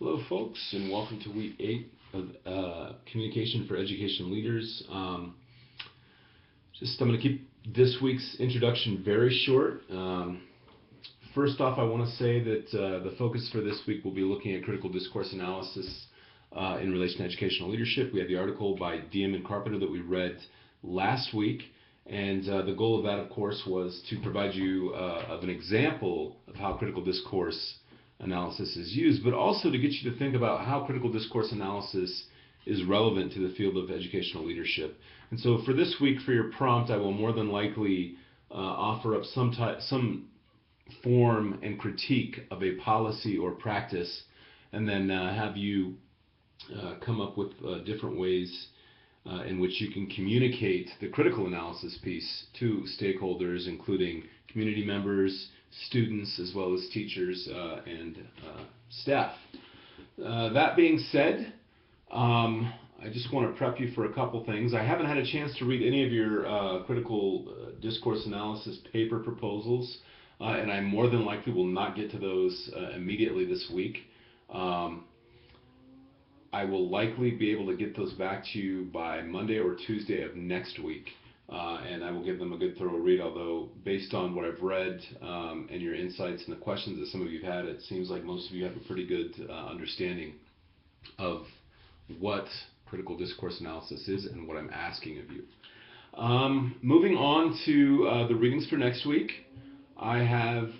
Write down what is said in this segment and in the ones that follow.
Hello, folks, and welcome to week 8 of Communication for Education Leaders. I'm going to keep this week's introduction very short. First off, I want to say that the focus for this week will be looking at critical discourse analysis in relation to educational leadership. We had the article by Diem and Carpenter that we read last week, and the goal of that, of course, was to provide you of an example of how critical discourse analysis is used, but also to get you to think about how critical discourse analysis is relevant to the field of educational leadership. And so for this week, for your prompt, I will more than likely offer up some form and critique of a policy or practice, and then have you come up with different ways in which you can communicate the critical analysis piece to stakeholders, including community members, students, as well as teachers and staff. That being said, I just want to prep you for a couple things. I haven't had a chance to read any of your critical discourse analysis paper proposals, and I more than likely will not get to those immediately this week. I will likely be able to get those back to you by Monday or Tuesday of next week, and I will give them a good thorough read, although based on what I've read and your insights and the questions that some of you have had, it seems like most of you have a pretty good understanding of what critical discourse analysis is and what I'm asking of you. Moving on to the readings for next week, I have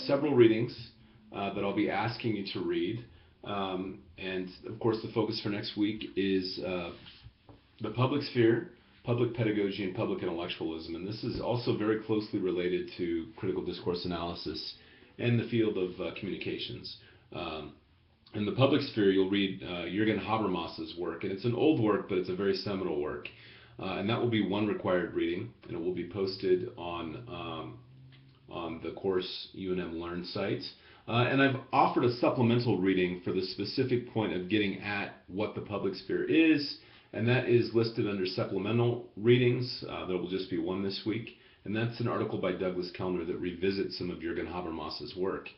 several readings that I'll be asking you to read. And of course, the focus for next week is the public sphere, public pedagogy, and public intellectualism. And this is also very closely related to critical discourse analysis and the field of communications. In the public sphere, you'll read Jürgen Habermas's work, and it's an old work, but it's a very seminal work. And that will be one required reading, and it will be posted on the course UNM Learn site. And I've offered a supplemental reading for the specific point of getting at what the public sphere is, and that is listed under supplemental readings. There will just be one this week, and that's an article by Douglas Kellner that revisits some of Jürgen Habermas's work.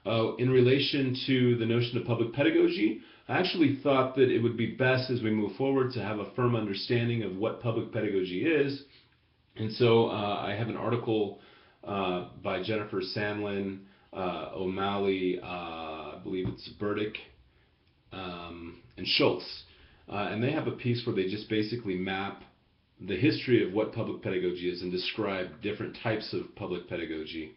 In relation to the notion of public pedagogy, I actually thought that it would be best as we move forward to have a firm understanding of what public pedagogy is, and so I have an article by Jennifer Sandlin, O'Malley, I believe it's Burdick, and Schultz. And they have a piece where they just basically map the history of what public pedagogy is and describe different types of public pedagogy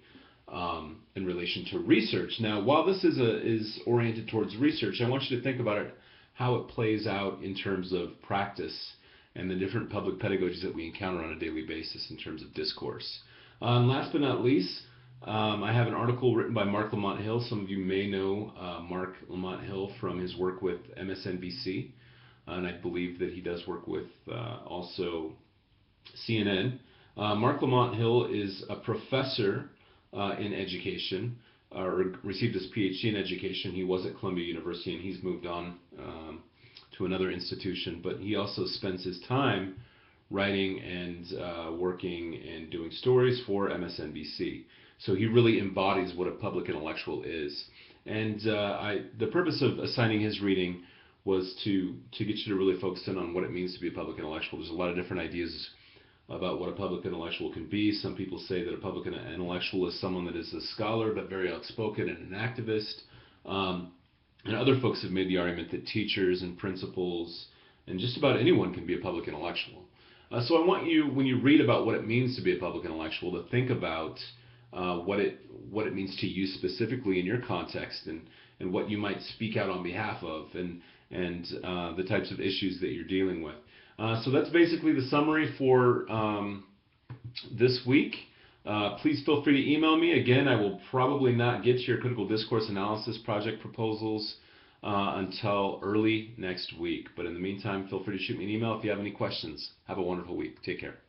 in relation to research. Now, while this is oriented towards research, I want you to think about it, how it plays out in terms of practice and the different public pedagogies that we encounter on a daily basis in terms of discourse. Last but not least, I have an article written by Mark Lamont Hill. Some of you may know Mark Lamont Hill from his work with MSNBC, and I believe that he does work with also CNN. Mark Lamont Hill is a professor in education, or received his PhD in education. He was at Columbia University, and he's moved on to another institution, but he also spends his time writing and working and doing stories for MSNBC. So he really embodies what a public intellectual is. And the purpose of assigning his reading was to get you to really focus in on what it means to be a public intellectual. There's a lot of different ideas about what a public intellectual can be. Some people say that a public intellectual is someone that is a scholar but very outspoken and an activist. And other folks have made the argument that teachers and principals and just about anyone can be a public intellectual. So I want you, when you read about what it means to be a public intellectual, to think about what it means to you specifically in your context, and what you might speak out on behalf of, and the types of issues that you're dealing with. So that's basically the summary for this week. Please feel free to email me. Again, I will probably not get to your critical discourse analysis project proposals until early next week. But in the meantime, feel free to shoot me an email if you have any questions. Have a wonderful week. Take care.